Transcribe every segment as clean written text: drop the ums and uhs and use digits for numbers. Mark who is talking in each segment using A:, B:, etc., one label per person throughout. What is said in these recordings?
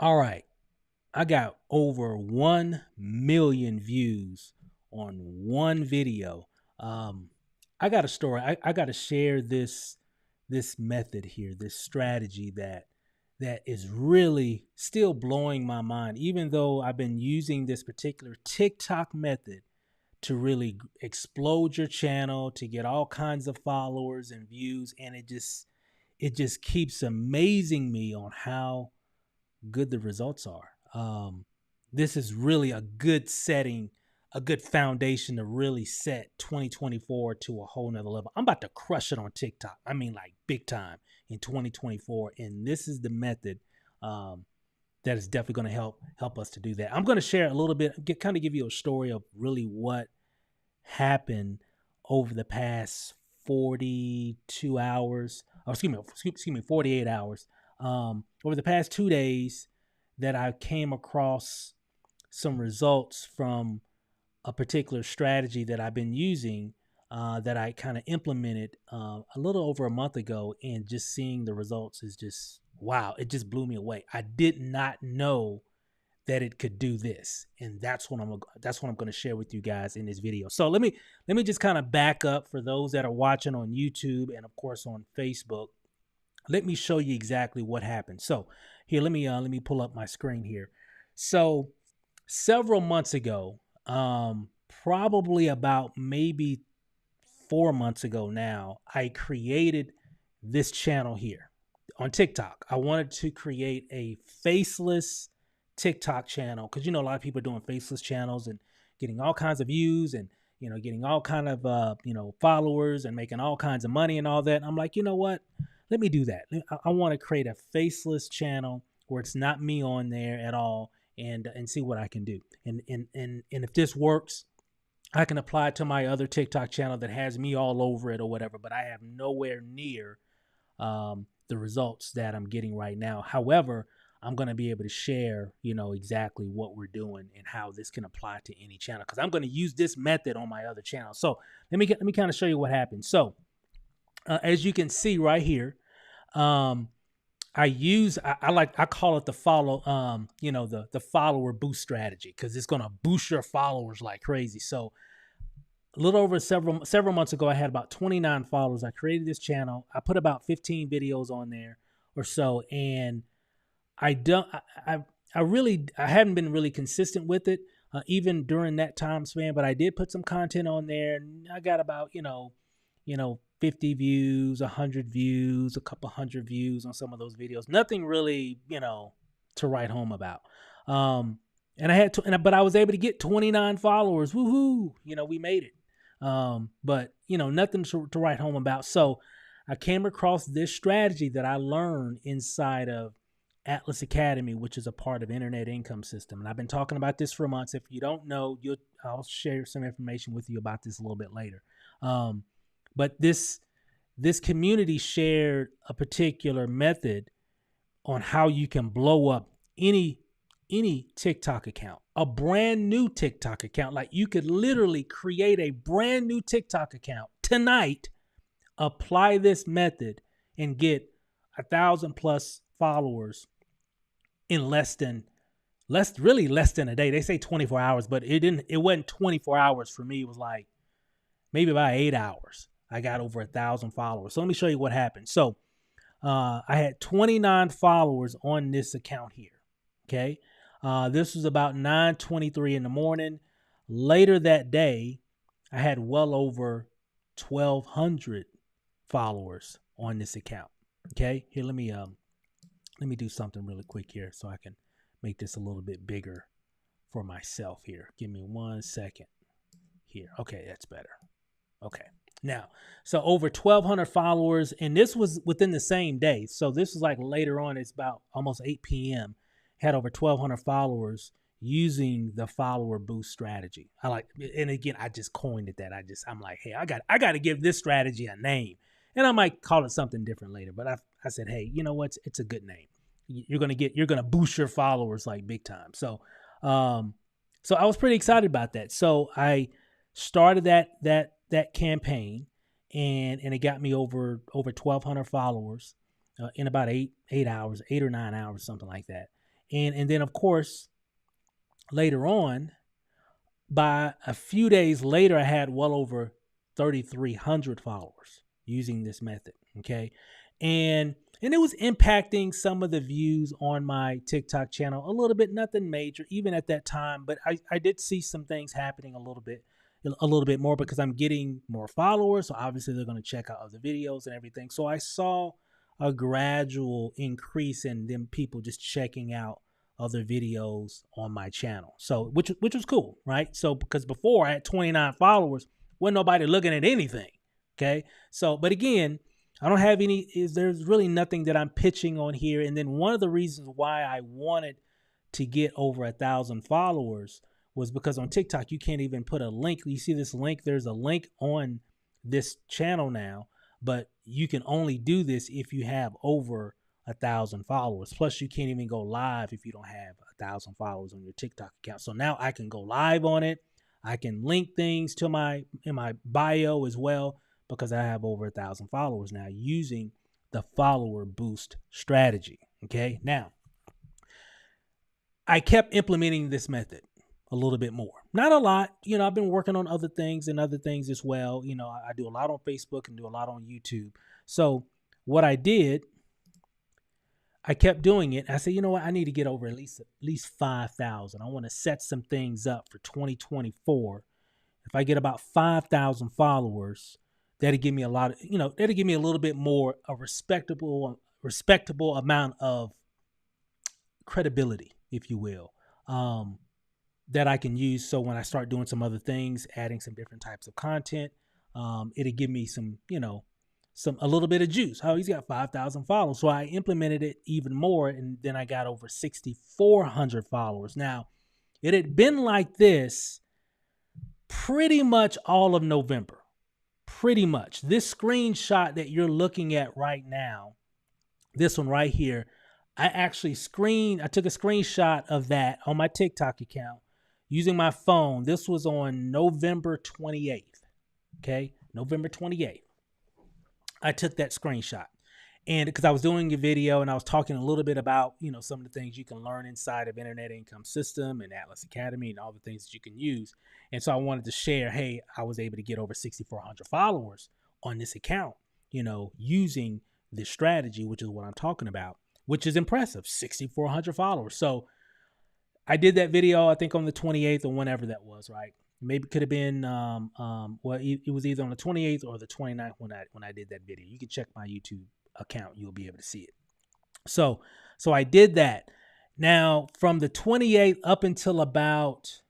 A: All right. I got over 1 million views on one video. Um, I got a story. I got to share this method here, this strategy that is really still blowing my mind, even though I've been using this particular TikTok method to really explode your channel, to get all kinds of followers and views, and it just keeps amazing me on how good the results are. This is really a good setting, a good foundation to really set 2024 to a whole nother level. I'm about to crush it on TikTok. I mean, like big time in 2024. And this is the method um, that is definitely going to help us to do that. I'm going to share a little bit, kind of give you a story of really what happened over the past 42 hours. Oh, excuse me, 48 hours. Over the past 2 days, that I came across some results from a particular strategy that I've been using that I kind of implemented a little over a month ago, and just seeing the results is just wow! It just blew me away. I did not know that it could do this, and that's what I'm going to share with you guys in this video. So let me just kind of back up for those that are watching on YouTube and of course on Facebook. Let me show you exactly what happened. So here, let me pull up my screen here. So several months ago, probably about maybe 4 months ago now, I created this channel here on TikTok. I wanted to create a faceless TikTok channel because a lot of people are doing faceless channels and getting all kinds of views and getting all kind of followers and making all kinds of money and all that. And I'm like, you know what? Let me do that. I want to create a faceless channel where it's not me on there at all, and see what I can do. And if this works, I can apply it to my other TikTok channel that has me all over it or whatever, but I have nowhere near the results that I'm getting right now. However, I'm going to be able to share, exactly what we're doing and how this can apply to any channel because I'm going to use this method on my other channel. So let me kind of show you what happened. So as you can see right here, um, I call it the the follower boost strategy because it's going to boost your followers like crazy. So a little over several months ago, I had about 29 followers. I created this channel. I put about 15 videos on there or so, and I don't. I haven't been really consistent with it, even during that time span. But I did put some content on there, and I got about 50 views, 100 views, a couple hundred views on some of those videos. Nothing really, to write home about. And I had to, but I was able to get 29 followers. Woohoo! We made it. But nothing to write home about. So I came across this strategy that I learned inside of Atlas Academy, which is a part of Internet Income System. And I've been talking about this for months. If you don't know, I'll share some information with you about this a little bit later. But this community shared a particular method on how you can blow up any TikTok account, a brand new TikTok account. Like you could literally create a brand new TikTok account tonight, apply this method, and get 1,000 plus followers in less than a day. They say 24 hours, but it wasn't 24 hours for me. It was like maybe about 8 hours. I got over 1,000 followers. So let me show you what happened. So I had 29 followers on this account here. Okay. This was about 9:23 in the morning. Later that day, I had well over 1,200 followers on this account. Okay. Here, let me do something really quick here so I can make this a little bit bigger for myself here. Give me 1 second here. Okay, that's better. Okay. Now, so over 1,200 followers, and this was within the same day. So this is like later on, it's about almost 8 p.m. Had over 1,200 followers using the follower boost strategy. And again, I just coined it that. I'm like, hey, I got to give this strategy a name. And I might call it something different later, but I said, hey, you know what? It's a good name. You're gonna boost your followers like big time. So I was pretty excited about that. So I started that campaign, and it got me over 1,200 followers in about 8 hours, 8 or 9 hours, something like that. And then of course, later on, by a few days later, I had well over 3,300 followers using this method. Okay. And it was impacting some of the views on my TikTok channel a little bit, nothing major, even at that time. But I did see some things happening a little bit more because I'm getting more followers. So obviously they're going to check out other videos and everything. So I saw a gradual increase in them people just checking out other videos on my channel. So which was cool, right? So because before I had 29 followers, wasn't nobody looking at anything. Okay. So, but again, I don't have there's really nothing that I'm pitching on here. And then one of the reasons why I wanted to get over 1,000 followers was because on TikTok, you can't even put a link. You see this link, there's a link on this channel now, but you can only do this if you have over 1,000 followers. Plus, you can't even go live if you don't have 1,000 followers on your TikTok account. So now I can go live on it. I can link things to in my bio as well because I have over 1,000 followers now using the follower boost strategy. Okay. Now, I kept implementing this method a little bit more. Not a lot. I've been working on other things as well. I do a lot on Facebook and do a lot on YouTube. So what I did, I kept doing it. I said, you know what? I need to get over at least 5,000. I want to set some things up for 2024. If I get about 5,000 followers, that'll give me a lot of, that'll give me a little bit more, a respectable amount of credibility, if you will, that I can use. So when I start doing some other things, adding some different types of content, it'll give me some, a little bit of juice. Oh, he's got 5,000 followers. So I implemented it even more. And then I got over 6,400 followers. Now, it had been like this pretty much all of November. Pretty much. This screenshot that you're looking at right now, this one right here, I took a screenshot of that on my TikTok account using my phone. This was on November 28th. Okay. November 28th. I took that screenshot, and because I was doing a video and I was talking a little bit about, some of the things you can learn inside of Internet Income System and Atlas Academy and all the things that you can use. And so I wanted to share, hey, I was able to get over 6,400 followers on this account, using this strategy, which is what I'm talking about, which is impressive, 6,400 followers. So I did that video, I think on the 28th or whenever that was, right? Maybe it could have been, it was either on the 28th or the 29th when I did that video. You can check my YouTube account. You'll be able to see it. So I did that. Now, from the 28th up until about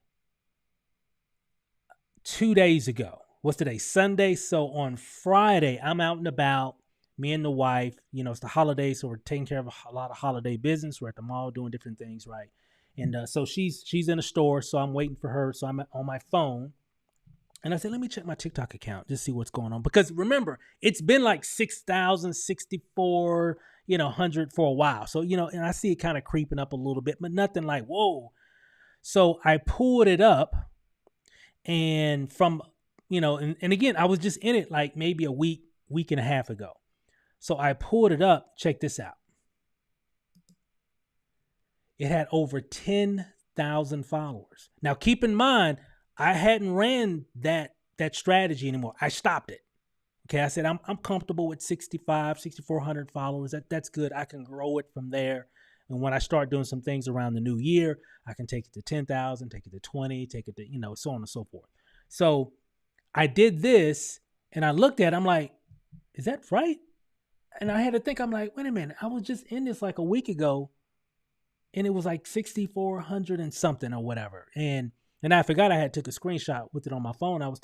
A: 2 days ago, what's today? Sunday. So on Friday, I'm out and about, me and the wife, it's the holiday. So we're taking care of a lot of holiday business. We're at the mall doing different things, right? And so she's in a store, so I'm waiting for her. So I'm on my phone, and I said, let me check my TikTok account, just see what's going on. Because remember, it's been like 6,064, 100 for a while. So, and I see it kind of creeping up a little bit, but nothing like, whoa. So I pulled it up, and from, and again, I was just in it like maybe a week and a half ago. So I pulled it up. Check this out. It had over 10,000 followers. Now, keep in mind, I hadn't ran that strategy anymore. I stopped it. Okay, I said, I'm comfortable with 6,400 followers. That's good. I can grow it from there. And when I start doing some things around the new year, I can take it to 10,000, take it to 20, take it to, so on and so forth. So I did this, and I looked at it. I'm like, is that right? And I had to think, I'm like, wait a minute. I was just in this like a week ago, and it was like 6,400 and something or whatever. And I forgot I had took a screenshot with it on my phone. I was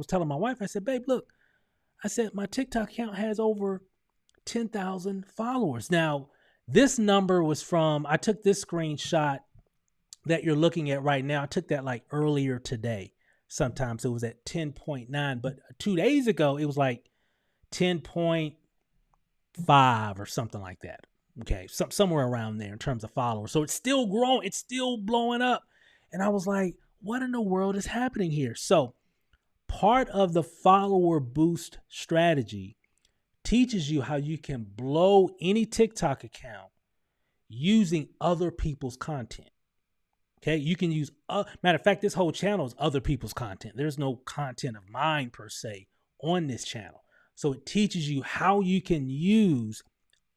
A: telling my wife, I said, babe, look, I said, my TikTok account has over 10,000 followers. Now, this number was I took this screenshot that you're looking at right now. I took that like earlier today. Sometimes it was at 10.9, but 2 days ago, it was like 10.5 or something like that. Okay, somewhere around there in terms of followers. So it's still growing. It's still blowing up. And I was like, what in the world is happening here? So part of the follower boost strategy teaches you how you can blow any TikTok account using other people's content. Okay, you can use, matter of fact, this whole channel is other people's content. There's no content of mine per se on this channel. So it teaches you how you can use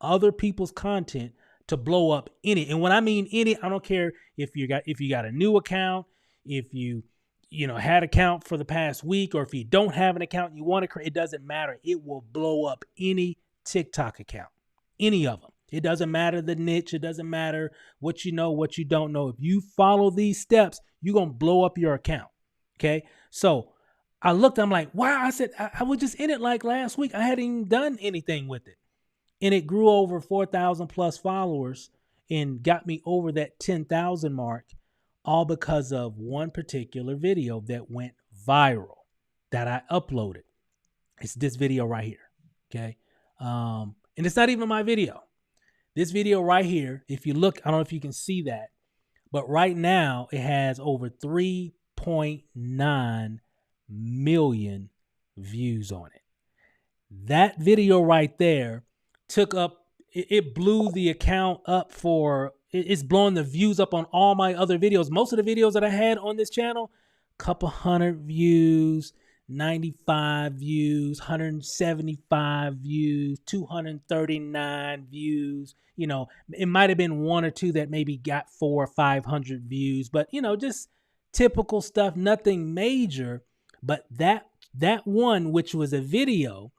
A: other people's content to blow up any. And when I mean any, I don't care if you got a new account, if you had an account for the past week, or if you don't have an account you want to create, it doesn't matter. It will blow up any TikTok account, any of them. It doesn't matter the niche. It doesn't matter what you know, what you don't know. If you follow these steps, you're going to blow up your account. Okay. So I looked, I'm like, wow. I said, I was just in it like last week. I hadn't even done anything with it. And it grew over 4,000 plus followers and got me over that 10,000 mark, all because of one particular video that went viral that I uploaded. It's this video right here. Okay. And it's not even my video. This video right here, if you look, I don't know if you can see that, but right now it has over 3.9 million views on it. That video right there took up, it blew the account up it's blowing the views up on all my other videos. Most of the videos that I had on this channel, couple hundred views, 95 views, 175 views, 239 views. It might have been one or two that maybe got 400 or 500 views, but just typical stuff, nothing major. But that one, which was a video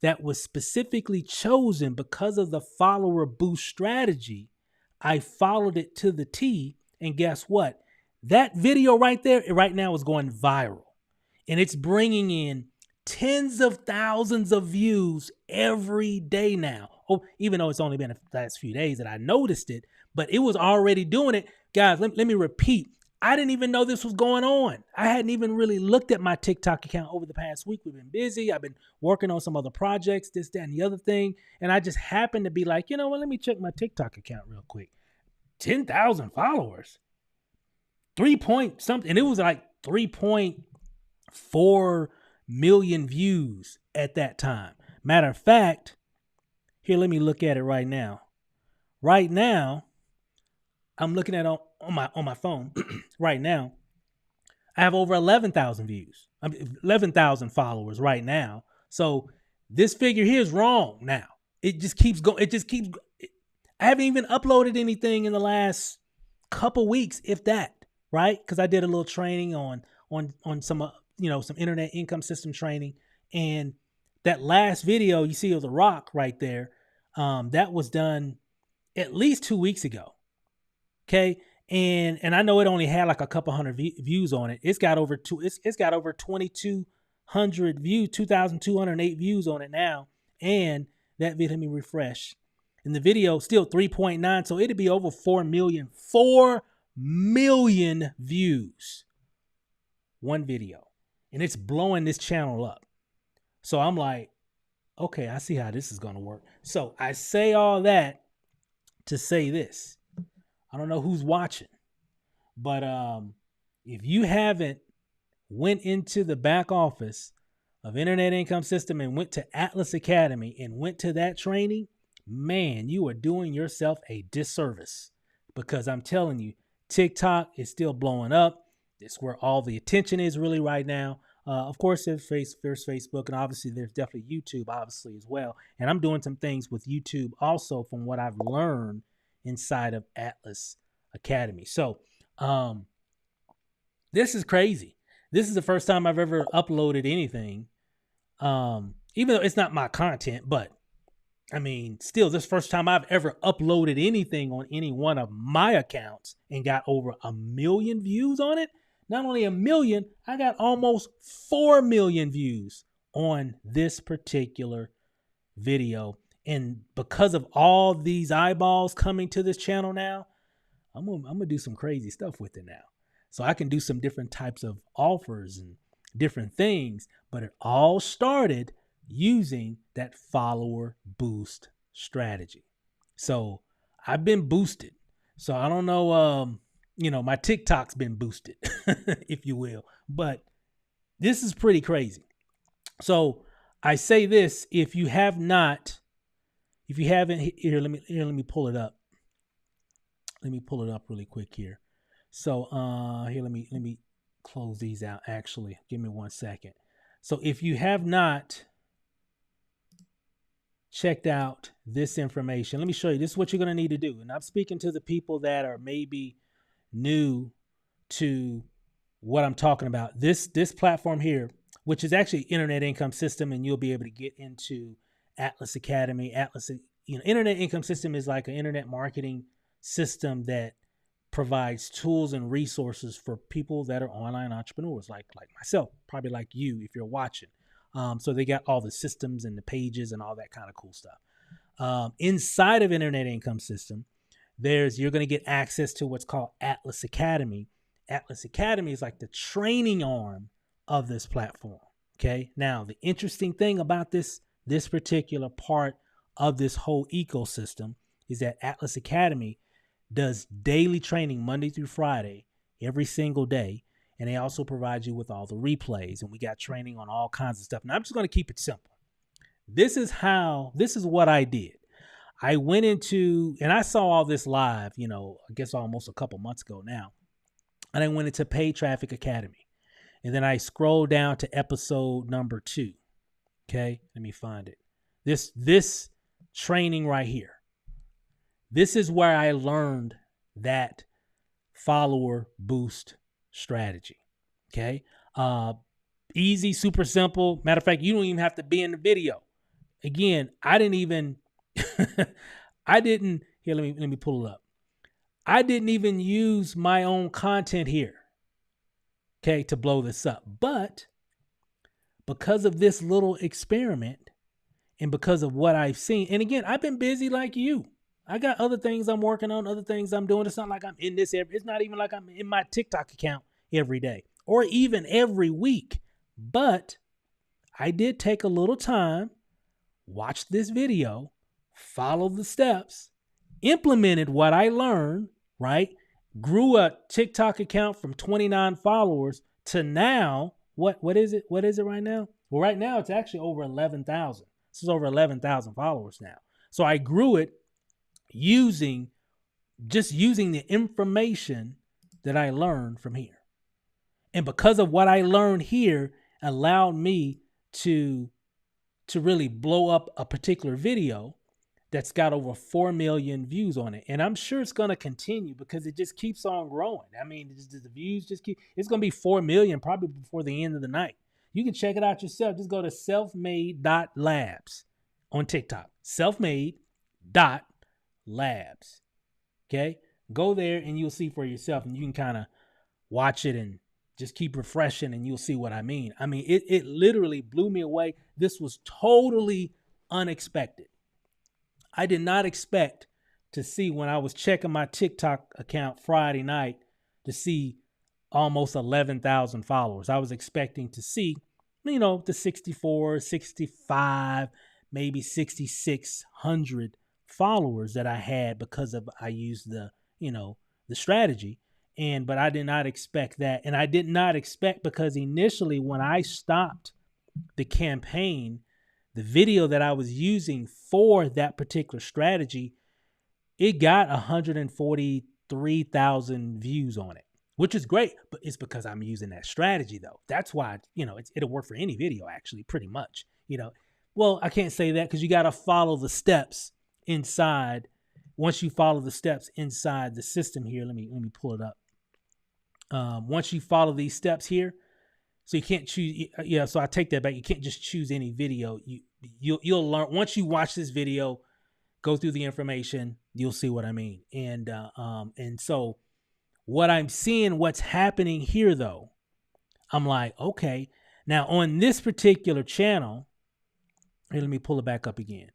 A: that was specifically chosen because of the follower boost strategy, I followed it to the T. And guess what? That video right there, right now is going viral. And it's bringing in tens of thousands of views every day now. Oh, even though it's only been the last few days that I noticed it, but it was already doing it. Guys, let me repeat. I didn't even know this was going on. I hadn't even really looked at my TikTok account over the past week. We've been busy. I've been working on some other projects, this, that, and the other thing. And I just happened to be like, let me check my TikTok account real quick. 10,000 followers. 3 point something. And it was like 3.4 million views at that time. Matter of fact, here, let me look at it right now. Right now, I'm looking at on my phone right now. I have over 11,000 views. 11,000 followers right now. So this figure here is wrong now. It just keeps going. I haven't even uploaded anything in the last couple weeks, if that, right? Because I did a little training on some some internet income system training, and that last video you see of The Rock right there, that was done at least 2 weeks ago. Okay. And I know it only had like a couple hundred views on it. It's got over 2,200 views, 2,208 views on it now. And that video, let me refresh. And the video still 3.9. So it'd be over 4 million views. One video. And it's blowing this channel up. So I'm like, okay, I see how this is going to work. So I say all that to say this. I don't know who's watching, but if you haven't went into the back office of Internet Income System and went to Atlas Academy and went to that training, man, you are doing yourself a disservice, because I'm telling you, TikTok is still blowing up. It's where all the attention is really right now. Of course, there's Facebook, and obviously there's definitely YouTube, obviously, as well. And I'm doing some things with YouTube also from what I've learned inside of Atlas Academy. So this is crazy. This is the first time I've ever uploaded anything, even though it's not my content, but I mean, still, this first time I've ever uploaded anything on any one of my accounts and got over 1 million views on it. Not only 1 million, I got almost 4 million views on this particular video. And because of all these eyeballs coming to this channel now, I'm gonna do some crazy stuff with it now. So I can do some different types of offers and different things, but it all started using that follower boost strategy. So I've been boosted. So I don't know, my TikTok's been boosted, if you will, but this is pretty crazy. So I say this, if you haven't, here, let me pull it up. Let me pull it up really quick here. So here, let me close these out. Actually, give me 1 second. So if you have not checked out this information, let me show you. This is what you're going to need to do. And I'm speaking to the people that are maybe new to what I'm talking about. This platform here, which is actually Internet Income System, and you'll be able to get into Atlas Academy. Atlas, Internet Income System is like an internet marketing system that provides tools and resources for people that are online entrepreneurs, like myself, probably like you if you're watching. So they got all the systems and the pages and all that kind of cool stuff. Inside of Internet Income System, you're going to get access to what's called Atlas Academy. Atlas Academy is like the training arm of this platform. Okay. Now, the interesting thing about this particular part of this whole ecosystem is that Atlas Academy does daily training Monday through Friday, every single day. And they also provide you with all the replays. And we got training on all kinds of stuff. Now, I'm just going to keep it simple. This is what I did. I went into, and I saw all this live, I guess almost a couple months ago now. And I went into Paid Traffic Academy. And then I scrolled down to episode number 2. Okay, let me find it. This training right here. This is where I learned that follower boost strategy. Okay. Easy, super simple. Matter of fact, you don't even have to be in the video. Again, I didn't even, here, let me pull it up. I didn't even use my own content here. Okay. To blow this up. But because of this little experiment and because of what I've seen, and again, I've been busy like you. I got other things I'm working on, other things I'm doing. It's not like I'm in this it's not even like I'm in my TikTok account every day or even every week. But I did take a little time, watch this video, follow the steps, implemented what I learned, right? Grew a TikTok account from 29 followers to now, what is it? What is it right now? Well, right now it's actually over 11,000. This is over 11,000 followers now. So I grew it using the information that I learned from here. And because of what I learned here allowed me to really blow up a particular video that's got over 4 million views on it. And I'm sure it's going to continue because it just keeps on growing. I mean, the views it's going to be 4 million probably before the end of the night. You can check it out yourself. Just go to selfmade.labs on TikTok. Selfmade.labs. Okay. Go there and you'll see for yourself and you can kind of watch it and just keep refreshing and you'll see what I mean. I mean, it literally blew me away. This was totally unexpected. I did not expect to see when I was checking my TikTok account Friday night to see almost 11,000 followers. I was expecting to see, the 64, 65, maybe 6,600 followers that I had because I used the strategy. But I did not expect that. And I did not expect because initially when I stopped the campaign, the video that I was using for that particular strategy, it got 143,000 views on it, which is great, but it's because I'm using that strategy though. That's why, it'll work for any video actually, pretty much, well, I can't say that because you got to follow the steps inside. Once you follow the steps inside the system here, let me pull it up. Once you follow these steps here, so you can't choose. Yeah. So I take that back. You can't just choose any video. You'll learn once you watch this video, go through the information, you'll see what I mean. And so what I'm seeing, what's happening here though, I'm like, okay, now on this particular channel, here, let me pull it back up again.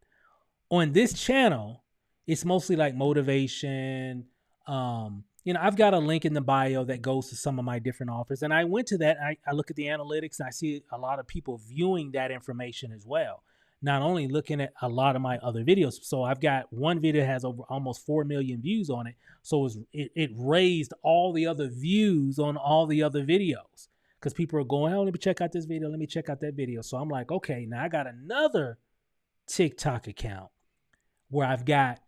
A: On this channel, it's mostly like motivation. I've got a link in the bio that goes to some of my different offers. And I went to that. I look at the analytics and I see a lot of people viewing that information as well. Not only looking at a lot of my other videos. So I've got one video that has over almost 4 million views on it. So it raised all the other views on all the other videos. Because people are going, oh, let me check out this video. Let me check out that video. So I'm like, okay, now I got another TikTok account where I've got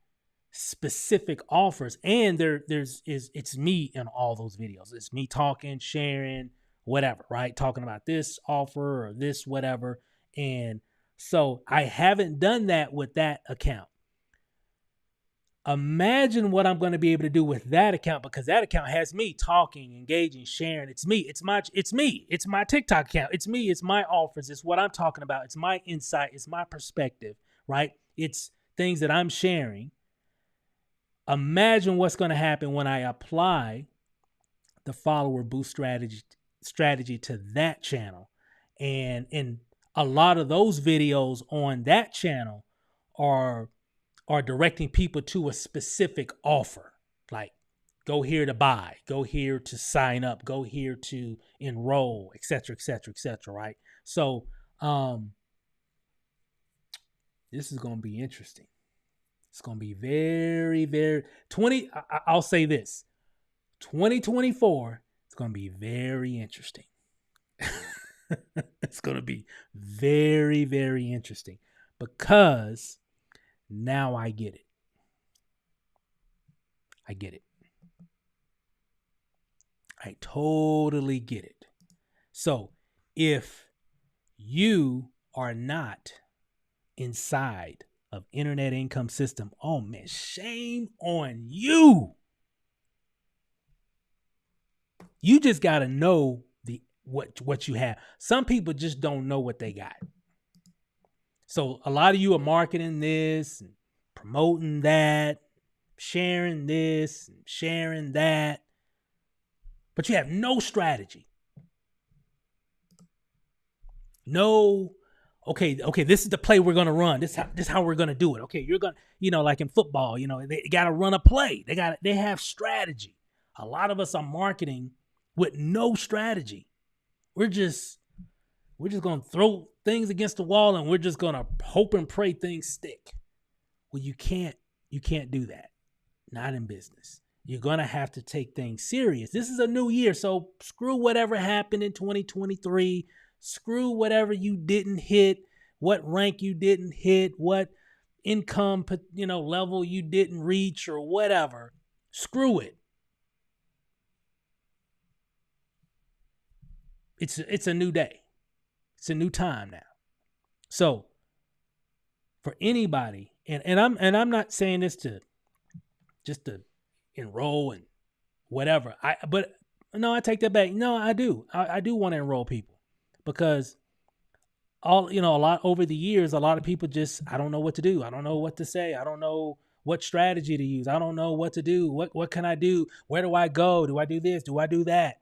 A: specific offers, and it's me in all those videos. It's me talking, sharing, whatever, right? Talking about this offer or this whatever. And so I haven't done that with that account. Imagine what I'm going to be able to do with that account, because that account has me talking, engaging, sharing. It's me. It's me. It's my TikTok account. It's me. It's my offers. It's what I'm talking about. It's my insight. It's my perspective, right? It's things that I'm sharing. Imagine what's going to happen when I apply the follower boost strategy to that channel. And a lot of those videos on that channel are directing people to a specific offer, like go here to buy, go here to sign up, go here to enroll, et cetera, et cetera, et cetera, right? So this is going to be interesting. It's going to be very, very I'll say this, 2024, it's going to be very interesting. It's going to be very, very interesting, because now I get it. I get it. I totally get it. So if you are not inside of Internet Income System, oh man, shame on you. You just got to know what you have. Some people just don't know what they got. So a lot of you are marketing this and promoting that, sharing this and sharing that, but you have no strategy. No, okay, this is the play we're going to run. This is how we're going to do it. Okay, you're going to, like in football, they got to run a play. They have strategy. A lot of us are marketing with no strategy. We're just going to throw things against the wall, and we're just going to hope and pray things stick. Well, you can't do that. Not in business. You're going to have to take things serious. This is a new year, so screw whatever happened in 2023. Screw whatever you didn't hit, what rank you didn't hit, what income, level you didn't reach or whatever. Screw it. It's a new day. It's a new time now. So for anybody, and I'm not saying this to just to enroll and whatever. But I take that back. No, I do. I do want to enroll people, because a lot over the years, a lot of people just, I don't know what to do. I don't know what to say. I don't know what strategy to use. I don't know what to do. What can I do? Where do I go? Do I do this? Do I do that?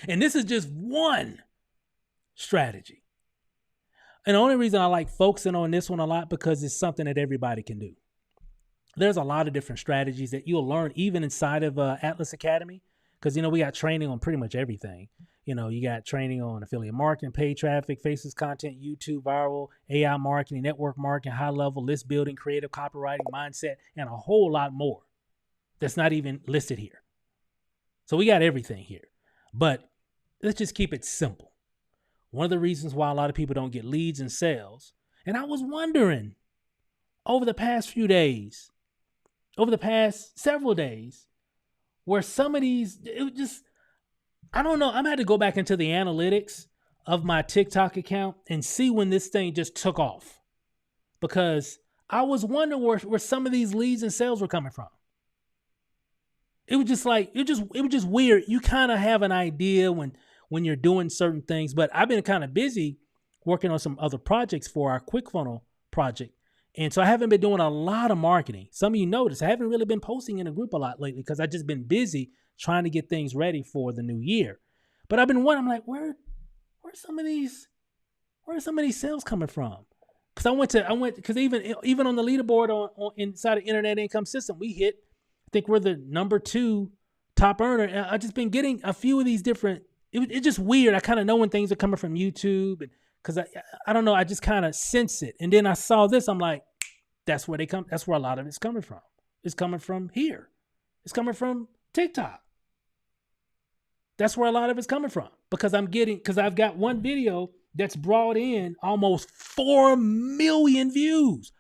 A: And this is just one strategy. And the only reason I like focusing on this one a lot, because it's something that everybody can do. There's a lot of different strategies that you'll learn even inside of Atlas Academy, because, we got training on pretty much everything. You got training on affiliate marketing, paid traffic, faceless content, YouTube, viral, AI marketing, network marketing, high level, list building, creative copywriting, mindset, and a whole lot more that's not even listed here. So we got everything here. But let's just keep it simple. One of the reasons why a lot of people don't get leads and sales, and I was wondering over the past few days, over the past several days, where some of these, I don't know. I'm had to go back into the analytics of my TikTok account and see when this thing just took off, because I was wondering where some of these leads and sales were coming from. It was just like, it was just weird. You kind of have an idea when you're doing certain things, but I've been kind of busy working on some other projects for our ClickFunnels project. And so I haven't been doing a lot of marketing. Some of you notice I haven't really been posting in a group a lot lately, because I've just been busy trying to get things ready for the new year. But I've been wondering, I'm like, where are some of these sales coming from? Because I went because even on the leaderboard on inside of Internet Income System, we hit, I think we're the number 2 top earner. I've just been getting a few of these different. It's just weird. I kind of know when things are coming from YouTube, and because I don't know, I just kind of sense it. And then I saw this, I'm like, that's where they come. That's where a lot of it's coming from. It's coming from here. It's coming from TikTok. That's where a lot of it's coming from, because I've got one video that's brought in almost 4 million views.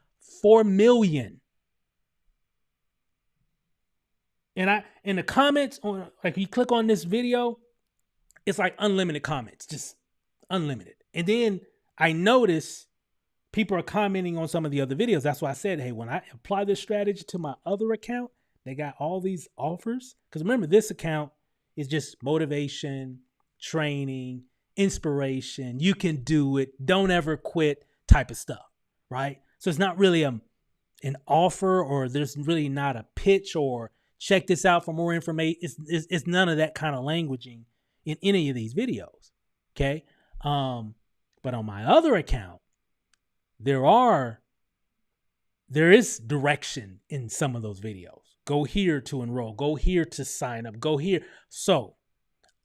A: 4 million. And in the comments on, like, you click on this video, it's like unlimited comments, just unlimited. And then I notice people are commenting on some of the other videos. That's why I said, hey, when I apply this strategy to my other account, they got all these offers. Because remember, this account is just motivation, training, inspiration. You can do it. Don't ever quit type of stuff, right? So it's not really an offer, or there's really not a pitch, or check this out for more information. It's none of that kind of languaging in any of these videos, okay? But on my other account, there is direction in some of those videos. Go here to enroll. Go here to sign up. Go here. So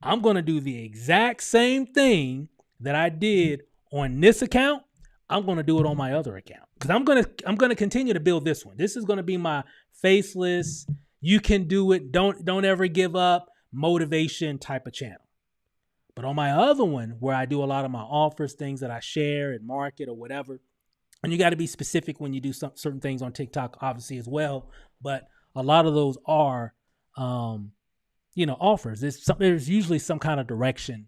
A: I'm going to do the exact same thing that I did on this account. I'm going to do it on my other account, because I'm going to continue to build this one. This is going to be my faceless, you can do it, don't ever give up, motivation type of channel. But on my other one, where I do a lot of my offers, things that I share and market or whatever, and you got to be specific when you do certain things on TikTok, obviously, as well. But a lot of those are, offers. There's usually some kind of direction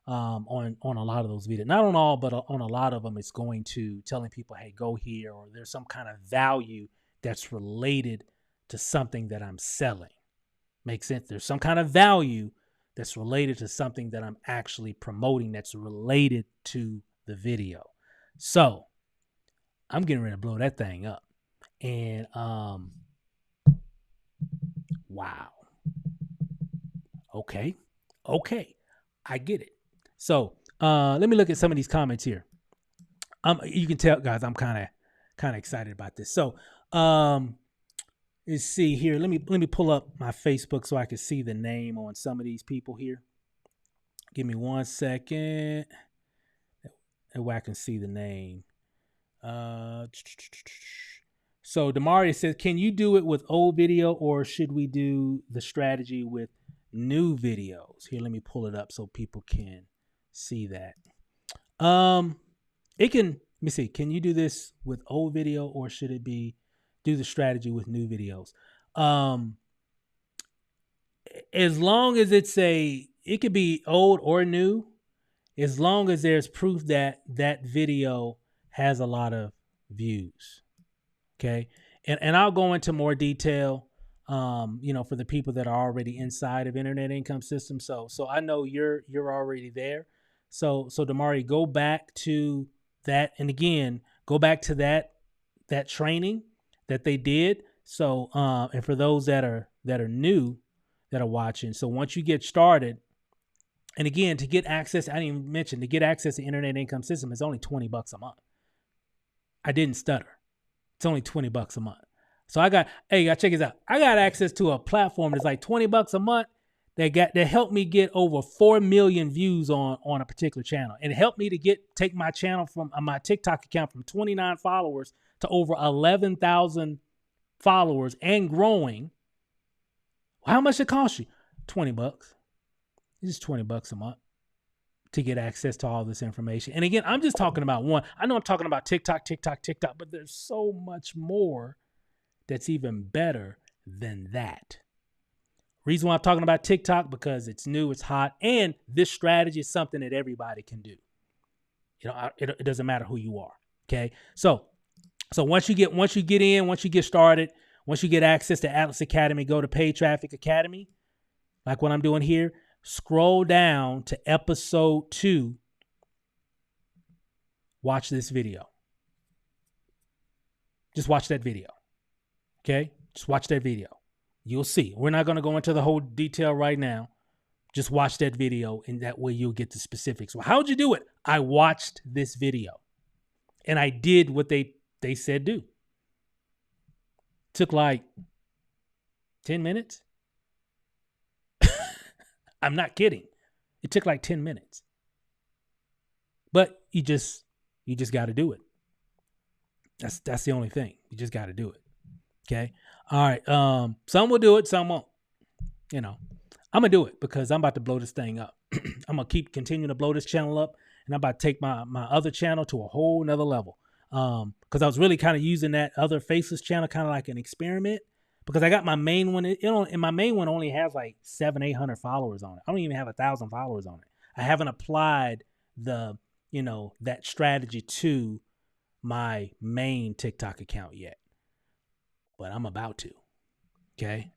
A: on a lot of those videos. Not on all, but on a lot of them, it's going to telling people, hey, go here, or there's some kind of value that's related to something that I'm selling. Makes sense? There's some kind of value that's related to something that I'm actually promoting, that's related to the video. So I'm getting ready to blow that thing up. And wow. Okay. I get it. So let me look at some of these comments here. You can tell, guys, I'm kind of excited about this. So let's see here. Let me pull up my Facebook so I can see the name on some of these people here. Give me 1 second. That way I can see the name. So Demaria says, can you do it with old video, or should we do the strategy with new videos? Here, let me pull it up so people can see that. Let me see. Can you do this with old video, or should it be do the strategy with new videos? As long as it could be old or new, as long as there's proof that that video has a lot of views. Okay. And I'll go into more detail, for the people that are already inside of Internet Income System. So I know you're already there. So Damari, go back to that. And again, go back to that training that they did. So, and for those that are new, that are watching. So once you get started, and again, to get access, I didn't even mention, to get access to Internet Income System is only $20 a month. I didn't stutter. It's only $20 a month. So check this out. I got access to a platform that's like $20 a month that helped me get over 4 million views on a particular channel. And it helped me to take my channel from my TikTok account from 29 followers to over 11,000 followers and growing. How much it cost you? $20. It's just $20 a month to get access to all this information. And again, I'm just talking about one. I know I'm talking about TikTok, but there's so much more that's even better than that. Reason why I'm talking about TikTok, because it's new, it's hot, and this strategy is something that everybody can do. It doesn't matter who you are. Okay. So once you get started, once you get access to Atlas Academy, go to Paid Traffic Academy, like what I'm doing here. Scroll down to episode 2. Watch this video. Just watch that video. Okay? Just watch that video. You'll see. We're not going to go into the whole detail right now. Just watch that video, and that way you'll get the specifics. Well, how'd you do it? I watched this video, and I did what they said do. Took like 10 minutes. I'm not kidding. It took like 10 minutes. But you just got to do it. That's the only thing. You just got to do it. Okay? All right. Some will do it, some won't. you know, I'm gonna do it because I'm about to blow this thing up. I'm gonna keep continuing to blow this channel up, and I'm about to take my other channel to a whole nother level. Because I was really kind of using that other faceless channel kind of like an experiment. Because I got my main one, and my main one only has like 700-800 followers on it. I don't even have 1,000 followers on it. I haven't applied the, that strategy to my main TikTok account yet, but I'm about to. Okay.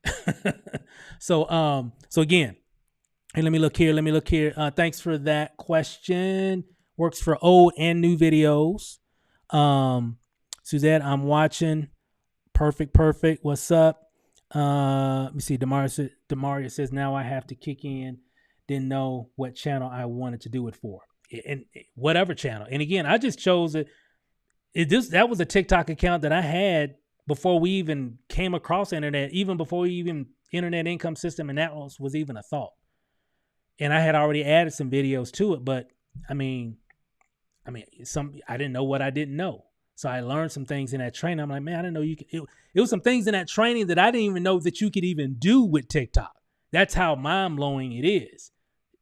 A: So again, hey, let me look here. Thanks for that question. Works for old and new videos. Suzette, I'm watching. Perfect. What's up? Let me see. Demaria says, now I have to kick in. Didn't know what channel I wanted to do it for. And whatever channel. And again, I just chose it. That was a TikTok account that I had before we even came across internet, even before even internet income system, and that was even a thought. And I had already added some videos to it, but I didn't know what I didn't know. So I learned some things in that training. I'm like, man, I didn't know you could. It was some things in that training that I didn't even know that you could even do with TikTok. That's how mind blowing it is.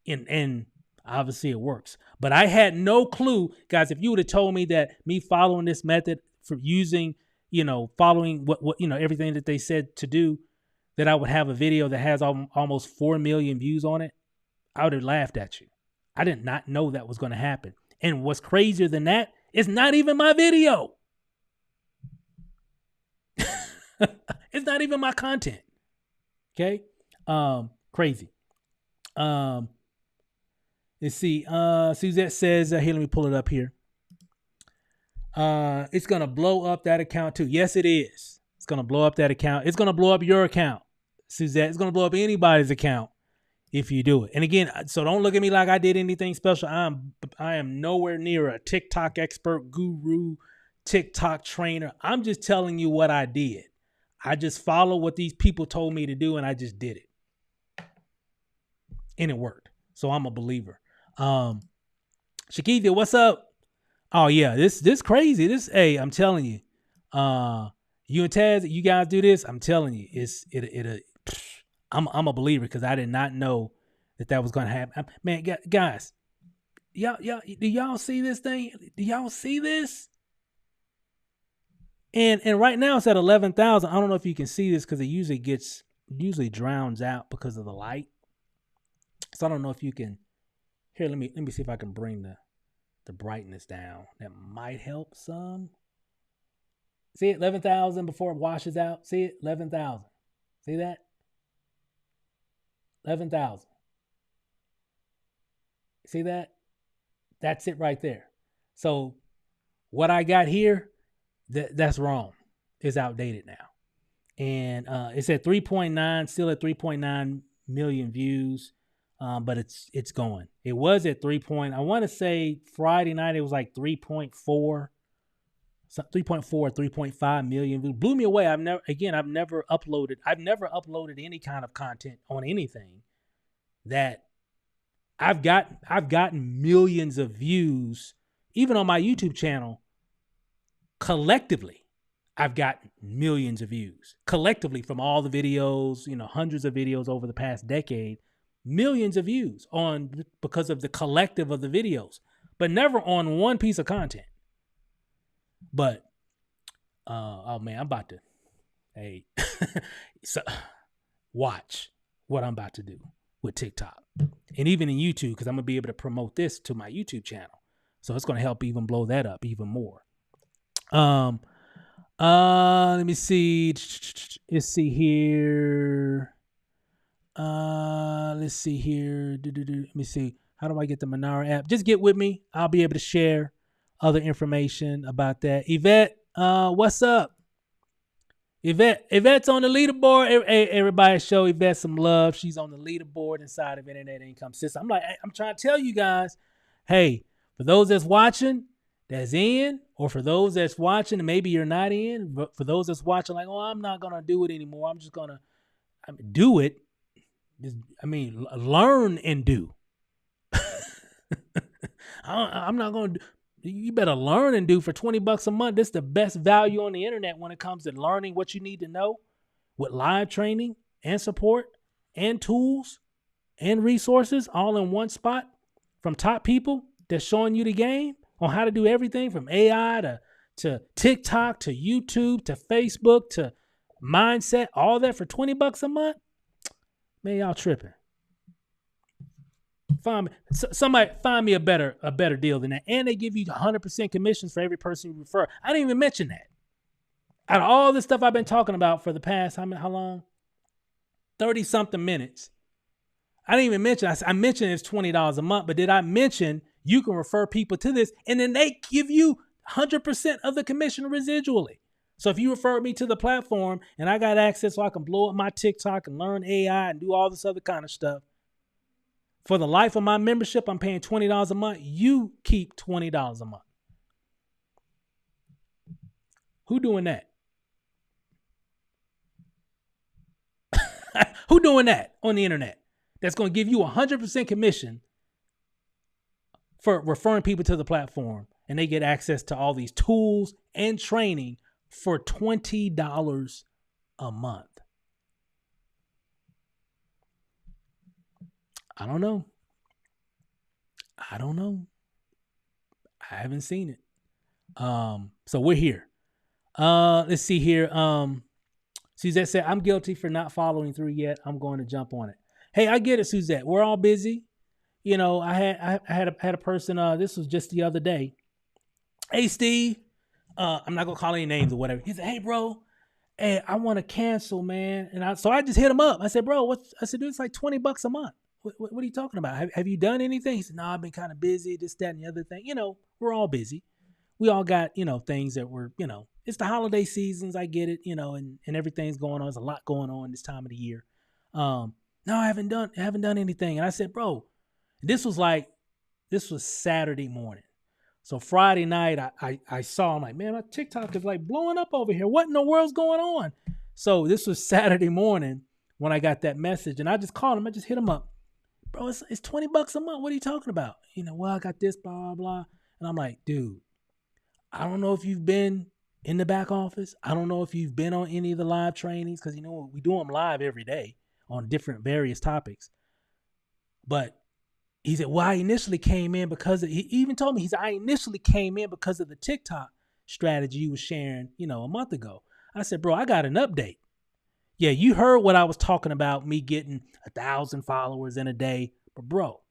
A: And obviously it works. But I had no clue, guys, if you would have told me that me following this method for using, following what everything that they said to do, that I would have a video that has almost 4 million views on it, I would have laughed at you. I did not know that was going to happen. And what's crazier than that, it's not even my video. It's not even my content. Okay. Crazy. Let's see. Suzette says, here, let me pull it up here. It's going to blow up that account too. Yes, it is. It's going to blow up that account. It's going to blow up your account, Suzette. It's going to blow up anybody's account if you do it. And again, so don't look at me like I did anything special. I am nowhere near a TikTok expert, guru, TikTok trainer. I'm just telling you what I did. I just followed what these people told me to do, and I just did it. And it worked. So I'm a believer. Shakithia, what's up? Oh yeah, this crazy. Hey, I'm telling you. You and Taz, you guys do this. I'm telling you, I'm a believer because I did not know that was going to happen. Man, guys, y'all, do y'all see this thing? Do y'all see this? And right now it's at 11,000. I don't know if you can see this because it usually drowns out because of the light. So I don't know if you can. Here, let me see if I can bring the brightness down. That might help some. See it, 11,000 before it washes out. See it, 11,000. See that? 11,000. See that? That's it right there. So what I got here, that's wrong. It's outdated now. And it's at 3.9, still at 3.9 million views. But it's going. It was at 3. I want to say Friday night it was like 3.4, 3.5 million views. Blew me away. I've never uploaded any kind of content on anything that I've gotten millions of views, even on my YouTube channel. Collectively, I've gotten millions of views collectively from all the videos, hundreds of videos over the past decade. Millions of views because of the collective of the videos, but never on one piece of content. But oh man, I'm about to so watch what I'm about to do with TikTok and even in YouTube, because I'm gonna be able to promote this to my YouTube channel. So it's gonna help even blow that up even more. Let me see. Let's see here. Let's see here. Let me see. How do I get the Monaro app? Just get with me. I'll be able to share other information about that. Yvette, what's up? Yvette's on the leaderboard. Everybody show Yvette some love. She's on the leaderboard inside of Internet Income System. I'm trying to tell you guys, hey, for those that's watching, that's in, or for those that's watching and maybe you're not in, but for those that's watching like, oh, I'm not going to do it anymore. I'm just going to do it. Learn and do. I'm not going to. You better learn and do for $20 a month. This is the best value on the internet when it comes to learning what you need to know with live training and support and tools and resources all in one spot from top people that's showing you the game on how to do everything from AI to TikTok to YouTube to Facebook to mindset, all that for $20 a month, man, y'all tripping. Somebody find me a better deal than that. And they give you 100% commissions for every person you refer. I didn't even mention that. Out of all this stuff I've been talking about for the past, how long? 30 something minutes. I didn't even mention, I mentioned it's $20 a month, but did I mention you can refer people to this and then they give you 100% of the commission residually? So if you refer me to the platform and I got access so I can blow up my TikTok and learn AI and do all this other kind of stuff, for the life of my membership, I'm paying $20 a month. You keep $20 a month. Who doing that? Who doing that on the internet? That's going to give you 100% commission for referring people to the platform, and they get access to all these tools and training for $20 a month. I don't know. I haven't seen it. So we're here. Let's see here. Suzette said, I'm guilty for not following through yet. I'm going to jump on it. Hey, I get it, Suzette. We're all busy. You know, I had a person, this was just the other day. Hey, Steve, I'm not going to call any names or whatever. He said, hey, bro, hey, I want to cancel, man. And so I just hit him up. I said, bro, I said, dude, it's like $20 a month. What are you talking about? Have you done anything? He said, no, I've been kind of busy, this, that, and the other thing. You know, we're all busy. We all got, things that we're, it's the holiday seasons. I get it, and everything's going on. There's a lot going on this time of the year. No, I haven't done anything. And I said, bro, this was Saturday morning. So Friday night, I saw, I'm like, man, my TikTok is like blowing up over here. What in the world's going on? So this was Saturday morning when I got that message, and I just called him. I just hit him up. Bro, it's $20 a month. What are you talking about? Well, I got this, blah, blah, blah. And I'm like, dude, I don't know if you've been in the back office. I don't know if you've been on any of the live trainings, because, we do them live every day on different various topics. But he said, well, I initially came in he even told me, I initially came in because of the TikTok strategy you was sharing, a month ago. I said, bro, I got an update. Yeah, you heard what I was talking about, me getting 1,000 followers in a day. But bro,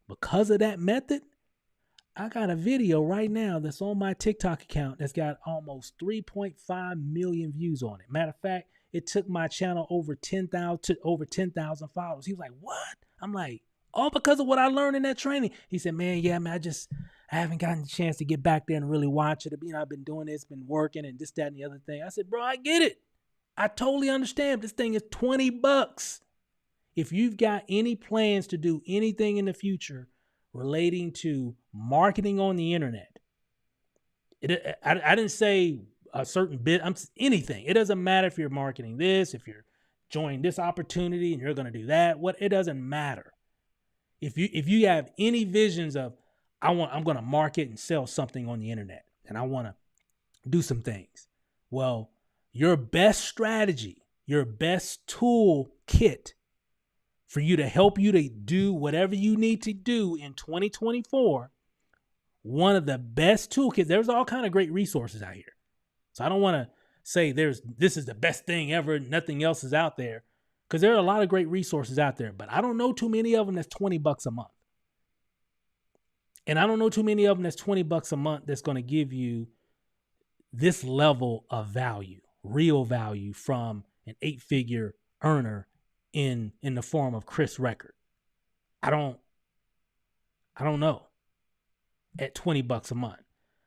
A: because of that method, I got a video right now that's on my TikTok account that's got almost 3.5 million views on it. Matter of fact, it took my channel over 10,000 followers. He was like, what? I'm like, all because of what I learned in that training. He said, man, I haven't gotten a chance to get back there and really watch it. I've been doing this, been working and this, that, and the other thing. I said, bro, I get it. I totally understand. This thing is $20. If you've got any plans to do anything in the future relating to marketing on the internet, I didn't say a certain bit, anything. It doesn't matter if you're marketing this, if you're joining this opportunity and you're going to do that. It doesn't matter. If you have any visions of, I'm going to market and sell something on the internet and I want to do some things. Well, your best strategy, your best tool kit for you to help you to do whatever you need to do in 2024, one of the best toolkits, there's all kind of great resources out here. So I don't want to say this is the best thing ever, nothing else is out there, because there are a lot of great resources out there, but I don't know too many of them that's $20 a month. And I don't know too many of them that's $20 a month that's going to give you this level of value, real value from an 8-figure earner in the form of Chris Record. I don't know at $20 a month.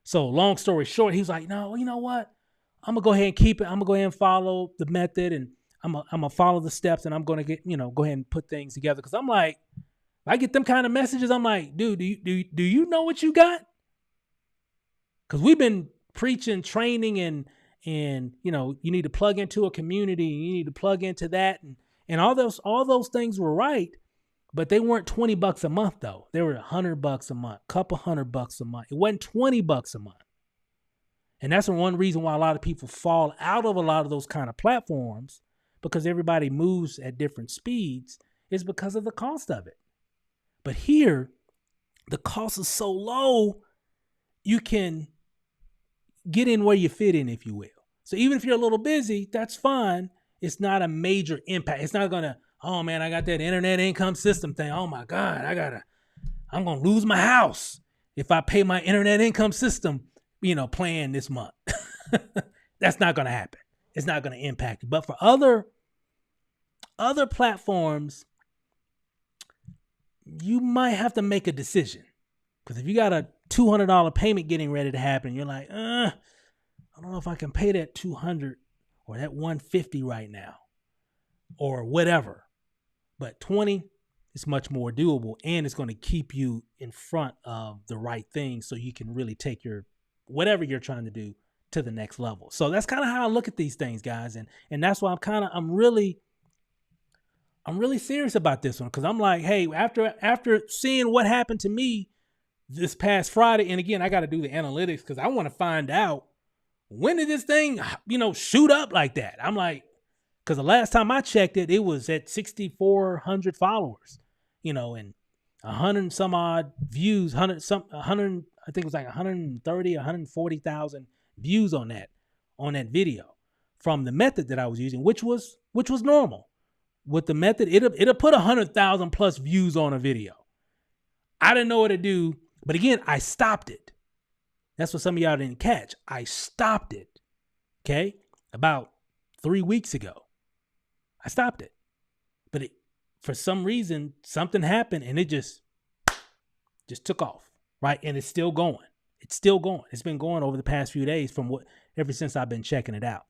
A: So long story short, he's like, no, you know what? I'm gonna go ahead and keep it. I'm gonna go ahead and follow the method, and I'm gonna follow the steps, and I'm gonna get, go ahead and put things together. Cause I'm like, if I get them kind of messages, I'm like, dude, do you know what you got? Cause we've been preaching, training, and you need to plug into a community, and you need to plug into that, and all those things were right, but they weren't $20 a month though. They were $100 a month, couple $100 a month. It wasn't $20 a month. And that's one reason why a lot of people fall out of a lot of those kind of platforms, because everybody moves at different speeds. is because of the cost of it. But here, the cost is so low, you can get in where you fit in, if you will. So even if you're a little busy, that's fine. It's not a major impact. It's not gonna, oh man, I got that internet income system thing. Oh my God, I'm gonna lose my house if I pay my internet income system, plan this month. That's not gonna happen. It's not gonna impact it. But for other platforms, you might have to make a decision. Because if you got a $200 payment getting ready to happen, you're like, I don't know if I can pay that $200 or that $150 right now or whatever. But $20 is much more doable, and it's going to keep you in front of the right thing so you can really take your whatever you're trying to do to the next level. So that's kind of how I look at these things, guys. And that's why I'm really serious about this one, because I'm like, hey, after seeing what happened to me this past Friday, and again, I got to do the analytics because I want to find out, when did this thing, shoot up like that? I'm like, because the last time I checked it, it was at 6,400 followers, and 100 some odd views, 100, I think it was like 130, 140,000 views on that video from the method that I was using, which was normal. With the method, it'll put 100,000 plus views on a video. I didn't know what to do, but again, I stopped it. That's what some of y'all didn't catch. I stopped it. Okay, about 3 weeks ago, I stopped it. But for some reason, something happened, and it just took off, right? And it's still going. It's still going. It's been going over the past few days ever since I've been checking it out,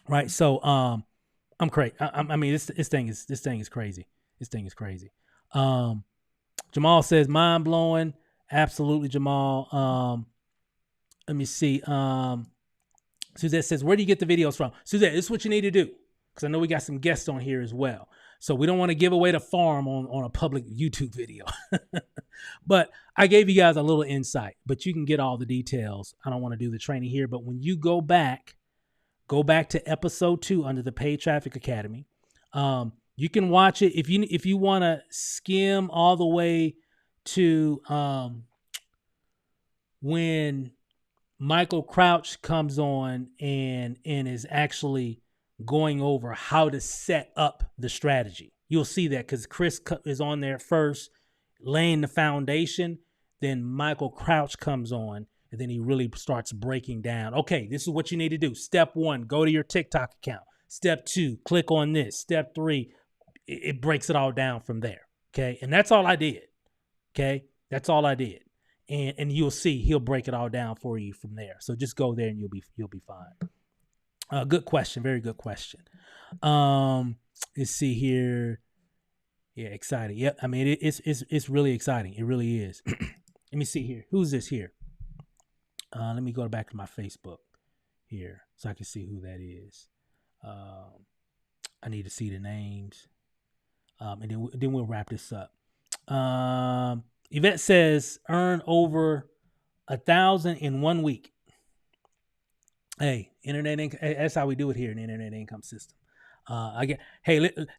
A: right? So, I'm crazy. I mean, this thing is crazy. This thing is crazy. Jamal says, mind blowing. Absolutely, Jamal. Let me see. Suzette says, where do you get the videos from? Suzette, this is what you need to do, because I know we got some guests on here as well. So we don't want to give away the farm on a public YouTube video. But I gave you guys a little insight, but you can get all the details. I don't want to do the training here, but when you go back to episode 2 under the Paid Traffic Academy. You can watch it if you want to skim all the way to when Michael Crouch comes on and is actually going over how to set up the strategy. You'll see that because Chris is on there first, laying the foundation. Then Michael Crouch comes on, and then he really starts breaking down. Okay, this is what you need to do. Step 1, go to your TikTok account. Step 2, click on this. Step 3, it breaks it all down from there. Okay, and that's all I did. Okay, that's all I did. And you'll see he'll break it all down for you from there. So just go there and you'll be fine. Good question, very good question. Let's see here. Yeah, exciting. Yep, I mean it's really exciting. It really is. Let me see here. Who's this here? Let me go back to my Facebook here so I can see who that is. I need to see the names. And then we'll wrap this up. Yvette says, earn over 1,000 in 1 week. Hey, internet income. That's how we do it here in the internet income system. Let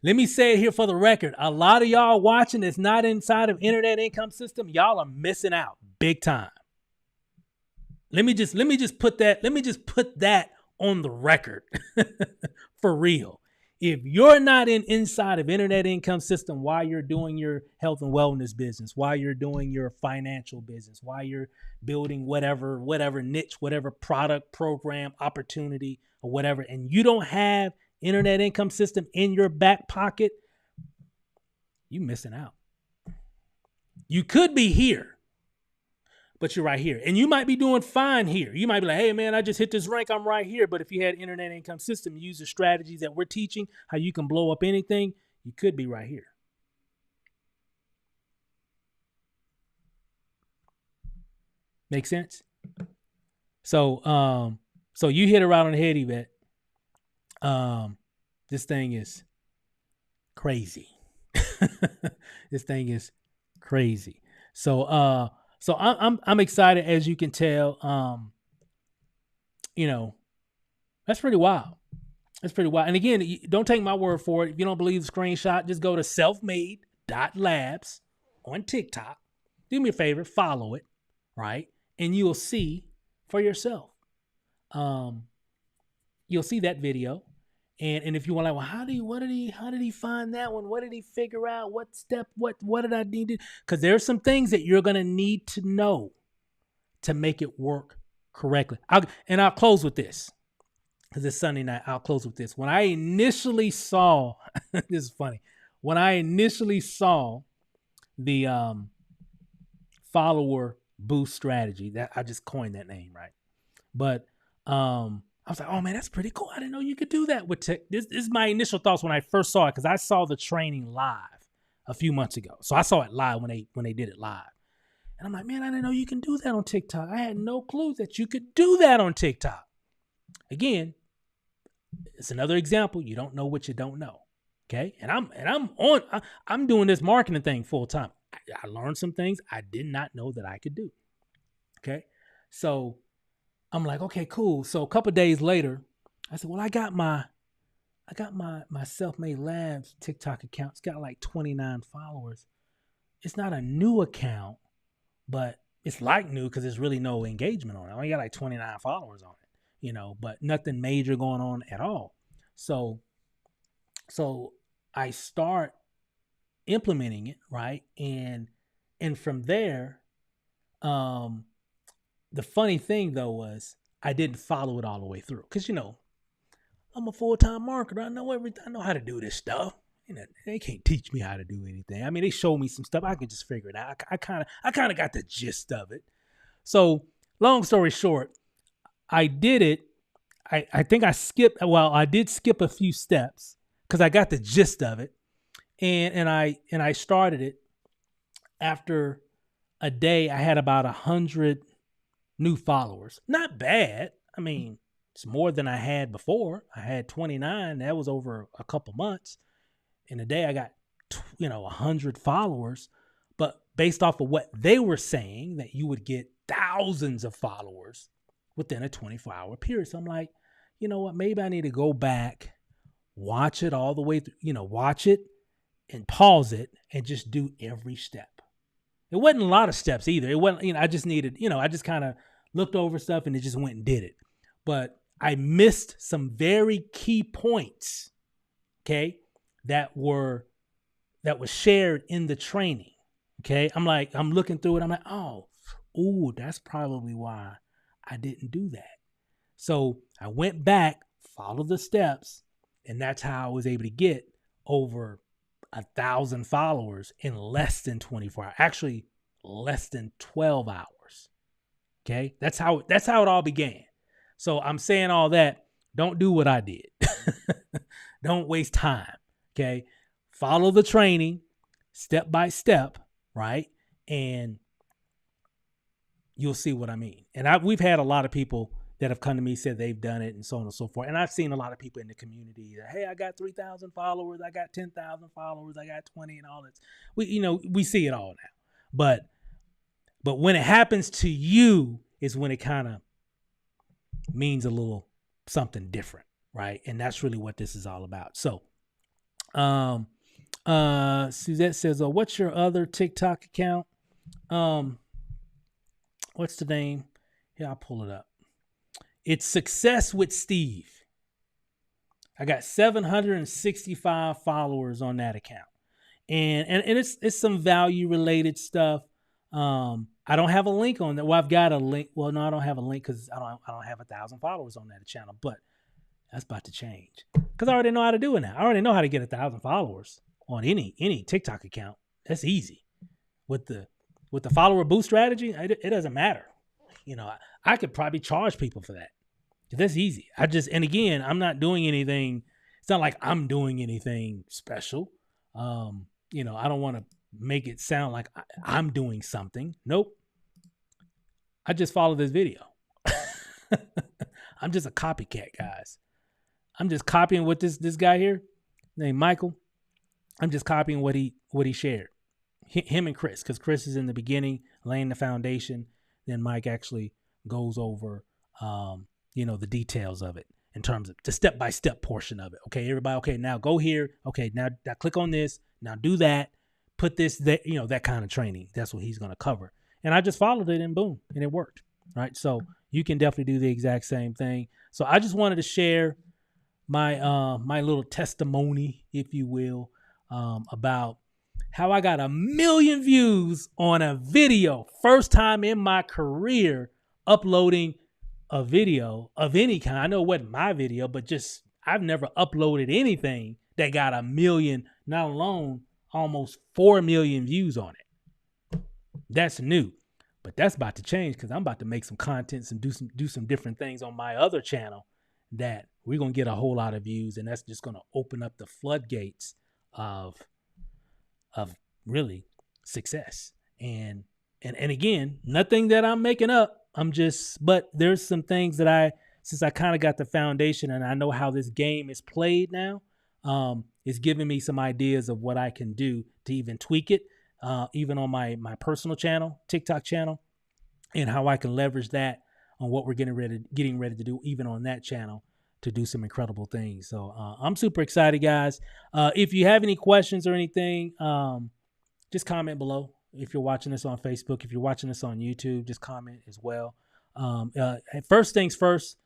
A: me say it here for the record. A lot of y'all watching that's not inside of internet income system, y'all are missing out big time. Let me just put that on the record for real. If you're not inside of internet income system while you're doing your health and wellness business, while you're doing your financial business, while you're building whatever niche, whatever product, program, opportunity, or whatever, and you don't have internet income system in your back pocket, you missing out. You could be here, but you're right here. And you might be doing fine here. You might be like, hey, man, I just hit this rank. I'm right here. But if you had internet income system, use the strategies that we're teaching, how you can blow up anything, you could be right here. Make sense? So you hit it right on the head, Yvette. This thing is crazy. This thing is crazy. So I'm excited, as you can tell. That's pretty wild. That's pretty wild. And again, don't take my word for it. If you don't believe the screenshot, just go to selfmade.labs on TikTok. Do me a favor, follow it, right? And you'll see for yourself. You'll see that video. And if you want, like, well, how did he find that one? What did he figure out? What step? What did I need to? Because there's some things that you're gonna need to know to make it work correctly. I'll close with this. Because it's Sunday night, I'll close with this. When I initially saw, this is funny. When I initially saw the follower boost strategy, that I just coined that name, right? But I was like, oh man, that's pretty cool. I didn't know you could do that with tech. This is my initial thoughts when I first saw it, because I saw the training live a few months ago. So I saw it live when they did it live. And I'm like, man, I didn't know you can do that on TikTok. I had no clue that you could do that on TikTok. Again, it's another example. You don't know what you don't know. Okay. And I'm doing this marketing thing full time. I learned some things I did not know that I could do. Okay. So I'm like, okay, cool. So a couple of days later, I said, well, I got my Self-Made Labs TikTok account. It's got like 29 followers. It's not a new account, but it's like new because there's really no engagement on it. I only got like 29 followers on it, but nothing major going on at all. So I start implementing it, right? And from there, the funny thing though was I didn't follow it all the way through. Cause I'm a full-time marketer. I know everything. I know how to do this stuff. They can't teach me how to do anything. I mean, they showed me some stuff. I could just figure it out. I kind of got the gist of it. So long story short, I did it. I think I did skip a few steps because I got the gist of it. And I started it. After a day, I had about 100 new followers. Not bad. I mean, it's more than I had before. I had 29. That was over a couple months. In a day, I got 100 followers. But based off of what they were saying, that you would get thousands of followers within a 24-hour period. So I'm like, you know what? Maybe I need to go back, watch it all the way through, watch it and pause it and just do every step. It wasn't a lot of steps either. It wasn't, I just needed, I just kind of looked over stuff and it just went and did it. But I missed some very key points, okay, that was shared in the training. Okay. I'm looking through it. I'm like, that's probably why I didn't do that. So I went back, followed the steps, and that's how I was able to get over 1,000 followers in less than 24 hours. Actually, less than 12 hours. Okay. That's how it all began. So I'm saying all that. Don't do what I did. Don't waste time. Okay. Follow the training step by step. Right. And you'll see what I mean. And we've had a lot of people that have come to me, said they've done it and so on and so forth. And I've seen a lot of people in the community that, hey, I got 3,000 followers. I got 10,000 followers. I got 20 and all this. We see it all now. But when it happens to you is when it kind of means a little something different, right? And that's really what this is all about. So, Suzette says, what's your other TikTok account? What's the name? Yeah, I'll pull it up. It's Success with Steve. I got 765 followers on that account. And it's some value related stuff. I don't have a link on that. Well, I've got a link. Well, no, I don't have a link because I don't have 1,000 followers on that channel, but that's about to change because I already know how to do it now. I already know how to get 1,000 followers on any TikTok account. That's easy. With the follower boost strategy, it doesn't matter. I could probably charge people for that. That's easy. And again, I'm not doing anything. It's not like I'm doing anything special. I don't want to make it sound like I'm doing something. Nope. I just follow this video. I'm just a copycat, guys. I'm just copying what this guy here named Michael. I'm just copying what he shared. Him and Chris, because Chris is in the beginning laying the foundation. Then Mike actually goes over, the details of it. in terms of the step-by-step portion of it. Okay, everybody, okay, now go here. Okay, now click on this. Now do that. Put this, that, that kind of training. That's what he's going to cover. And I just followed it and boom, and it worked. Right. So you can definitely do the exact same thing. So I just wanted to share my my little testimony, if you will, about how I got 1 million views on a video. First time in my career uploading a video of any kind. I know it wasn't my video, but just I've never uploaded anything that got 1 million, not alone almost 4 million views on it. That's new. But that's about to change because I'm about to make some contents and do some different things on my other channel that we're going to get a whole lot of views, and that's just going to open up the floodgates of really success. And again, nothing that I'm making up. But there's some things that since I kind of got the foundation and I know how this game is played now, it's giving me some ideas of what I can do to even tweak it, even on my personal channel, TikTok channel, and how I can leverage that on what we're getting ready to do, even on that channel, to do some incredible things. So I'm super excited, guys. If you have any questions or anything, just comment below. If you're watching this on Facebook, if you're watching this on YouTube, just comment as well. First things first,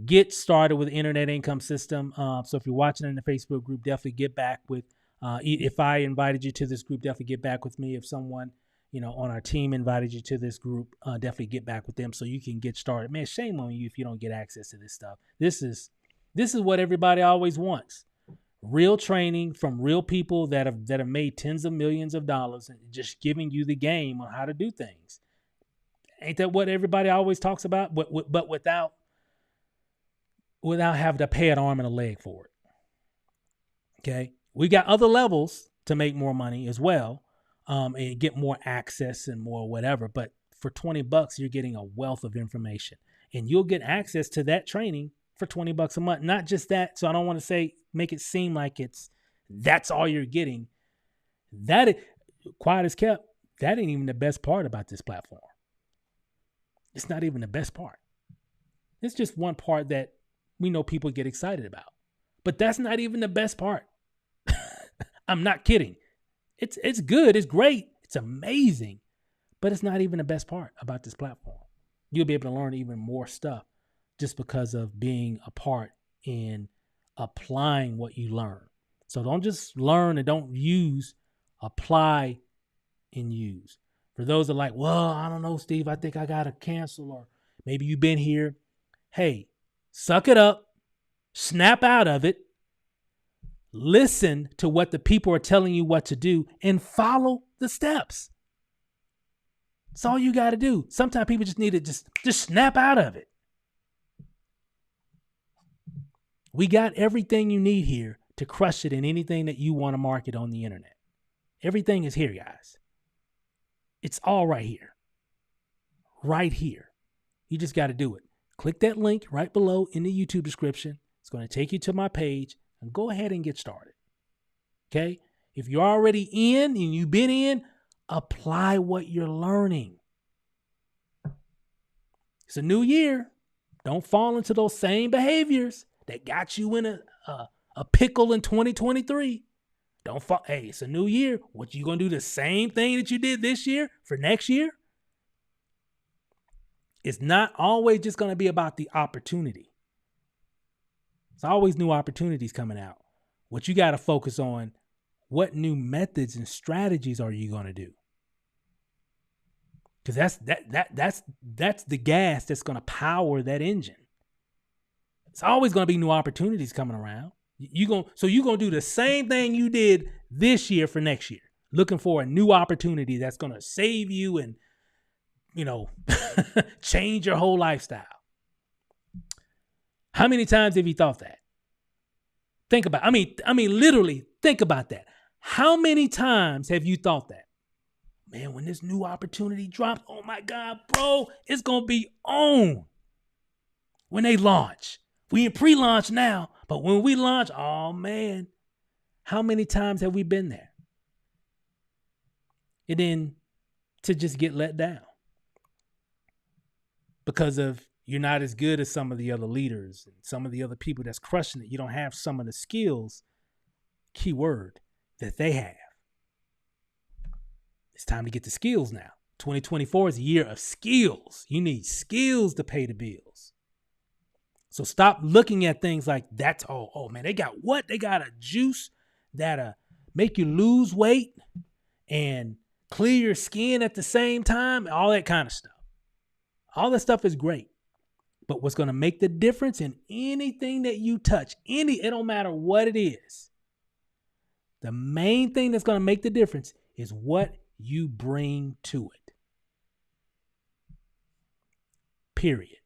A: get started with the Internet Income System. So if you're watching in the Facebook group, definitely get back with, if I invited you to this group, definitely get back with me. If someone, on our team invited you to this group, definitely get back with them so you can get started. Man, shame on you if you don't get access to this stuff. This is what everybody always wants. Real training from real people that have made tens of millions of dollars and just giving you the game on how to do things. Ain't that what everybody always talks about? But without having to pay an arm and a leg for it. Okay. We got other levels to make more money as well, and get more access and more whatever. But for $20, you're getting a wealth of information, and you'll get access to that training for $20 a month. Not just that. So I don't want to make it seem like that's all you're getting. Quiet as kept, that ain't even the best part about this platform. It's not even the best part. It's just one part that we know people get excited about. But that's not even the best part. I'm not kidding. It's good. It's great. It's amazing. But it's not even the best part about this platform. You'll be able to learn even more stuff just because of being a part in applying what you learn. So don't just learn and don't use, apply and use. For those that are like, well, I don't know, Steve, I think I got to cancel, or maybe you've been here. Hey, suck it up, snap out of it, listen to what the people are telling you what to do, and follow the steps. That's all you got to do. Sometimes people just need to just snap out of it. We got everything you need here to crush it in anything that you want to market on the internet. Everything is here, guys. It's all right here. Right here. You just got to do it. Click that link right below in the YouTube description. It's going to take you to my page, and go ahead and get started. Okay? If you're already in and you've been in, apply what you're learning. It's a new year. Don't fall into those same behaviors that got you in a pickle in 2023. Don't fall. Hey, it's a new year. What, you going to do the same thing that you did this year for next year? It's not always just going to be about the opportunity. It's always new opportunities coming out. What you got to focus on, what new methods and strategies are you going to do? Because that's the gas that's going to power that engine. It's always going to be new opportunities coming around. So you're going to do the same thing you did this year for next year, looking for a new opportunity that's going to save you and, change your whole lifestyle. How many times have you thought that? Think about, literally think about that. How many times have you thought that? Man, when this new opportunity drops, oh my God, bro, it's going to be on when they launch. We in pre-launch now, but when we launch, oh man, how many times have we been there? And then to just get let down because of You're not as good as some of the other leaders and some of the other people that's crushing it. You don't have some of the skills, keyword, that they have. It's time to get the skills now. 2024 is a year of skills. You need skills to pay the bills. So stop looking at things like that's, oh man, they got what? They got a juice that'll make you lose weight and clear your skin at the same time, all that kind of stuff. All that stuff is great. But what's going to make the difference in anything that you touch, it don't matter what it is. The main thing that's going to make the difference is what you bring to it. Period.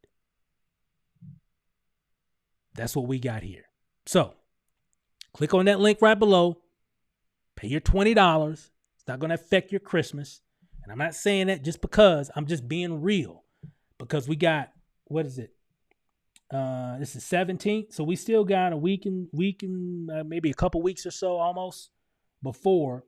A: That's what we got here. So click on that link right below. Pay your $20. It's not going to affect your Christmas. And I'm not saying that just because. I'm just being real. Because we got, what is it? This is 17th. So we still got a week and maybe a couple weeks or so almost before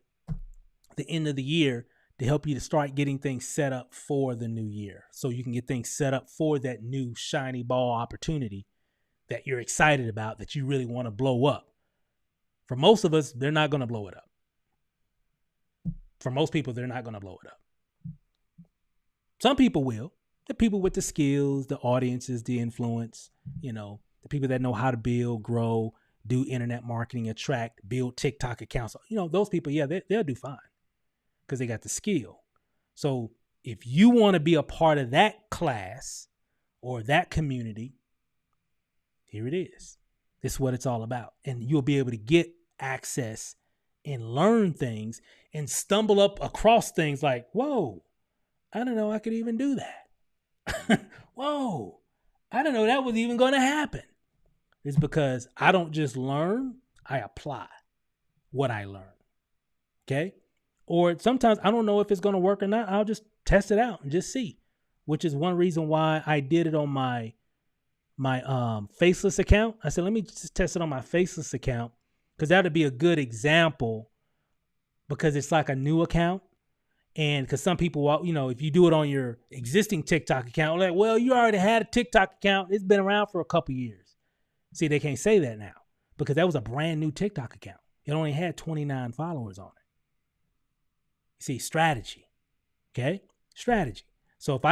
A: the end of the year to help you to start getting things set up for the new year. So you can get things set up for that new shiny ball opportunity that you're excited about, that you really want to blow up. For most of us, they're not going to blow it up. For most people, they're not going to blow it up. Some people will. The people with the skills, the audiences, the influence, the people that know how to build, grow, do internet marketing, attract, build TikTok accounts. Those people, yeah, they'll do fine because they got the skill. So if you want to be a part of that class or that community, here it is. This is what it's all about. And you'll be able to get access and learn things and stumble up across things like, whoa, I don't know I could even do that. Whoa, I don't know that was even going to happen. It's because I don't just learn, I apply what I learn. Okay? Or sometimes I don't know if it's going to work or not. I'll just test it out and just see, which is one reason why I did it on my Faceless account. I said, let me just test it on my Faceless account because that would be a good example because it's like a new account. And because some people, if you do it on your existing TikTok account, like, well, you already had a TikTok account. It's been around for a couple years. See, they can't say that now because that was a brand new TikTok account. It only had 29 followers on it. You see, strategy. Okay? Strategy. So if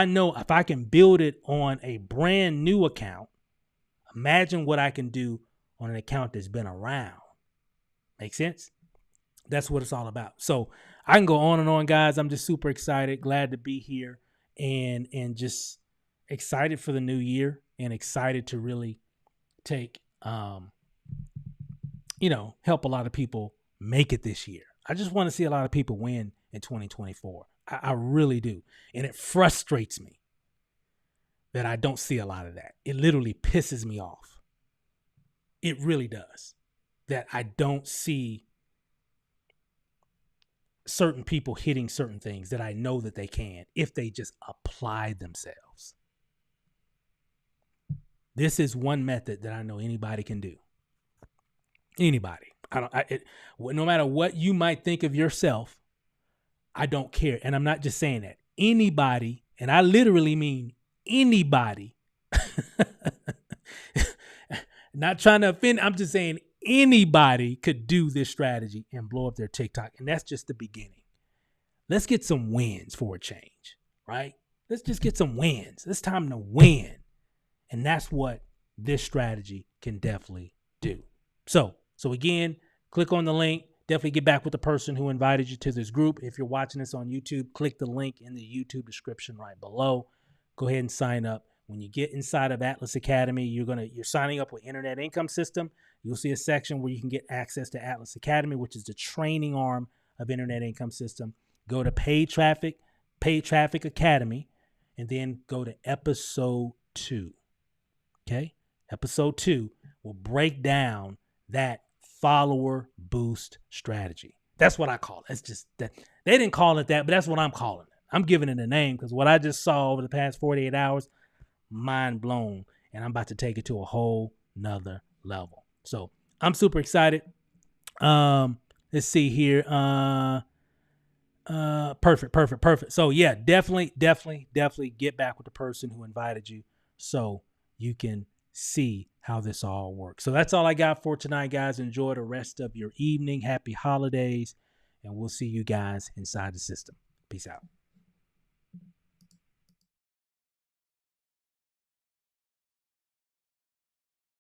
A: I can build it on a brand new account, imagine what I can do on an account that's been around. Make sense? That's what it's all about. So I can go on and on, guys. I'm just super excited, glad to be here, and just excited for the new year and excited to really take, help a lot of people make it this year. I just want to see a lot of people win in 2024. I really do. And it frustrates me that I don't see a lot of that. It literally pisses me off. It really does. That I don't see certain people hitting certain things that I know that they can if they just apply themselves. This is one method that I know anybody can do. Anybody. No matter what you might think of yourself, I don't care. And I'm not just saying that. Anybody, and I literally mean anybody, not trying to offend, I'm just saying anybody could do this strategy and blow up their TikTok. And that's just the beginning. Let's get some wins for a change, right? Let's just get some wins. It's time to win. And that's what this strategy can definitely do. So again, click on the link. Definitely get back with the person who invited you to this group. If you're watching this on YouTube, click the link in the YouTube description right below. Go ahead and sign up. When you get inside of Atlas Academy, you're signing up with Internet Income System. You'll see a section where you can get access to Atlas Academy, which is the training arm of Internet Income System. Go to Paid Traffic Academy, and then go to episode 2. Okay? Episode 2 will break down that follower boost strategy. That's what I call it. It's just that they didn't call it that, but that's what I'm calling it. I'm giving it a name because what I just saw over the past 48 hours, mind blown. And I'm about to take it to a whole nother level. So I'm super excited. Let's see here. Perfect. So yeah, definitely get back with the person who invited you so you can see how this all works. So that's all I got for tonight, guys. Enjoy the rest of your evening. Happy holidays, and we'll see you guys inside the system. Peace out.